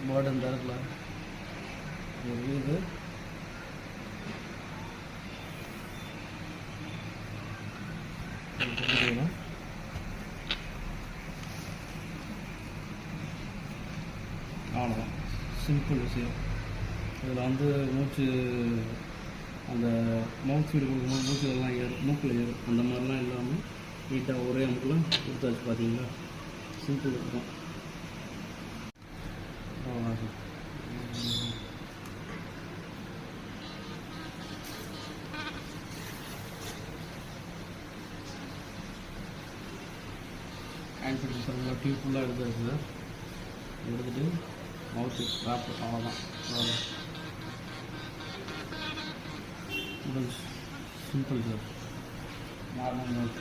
Burton தரல இது அவ்வளோதான், சிம்பிள் விஷயம். இதில் வந்து மூச்சு அந்த மவுத் ஃபீடு கொடுக்கும்போது மூச்சுலாம் ஏறும், மூக்கில் ஏறும், அந்த மாதிரிலாம் இல்லாமல் நீட்டாக ஒரே அமுக்கில் கொடுத்தாச்சு. பார்த்தீங்களா, சிம்பிள் இருக்கும். ஹேண்ட் ஃபிட்டிங் பண்ணுங்கள், டியூப் ஃபுல்லாக எடுத்துருக்கு சார். எடுத்துகிட்டு மவுத்து ட்ராப், அவ்வளோதான். முடிஞ்சு, சிம்பிள் சார், நார்மல் மவுத்.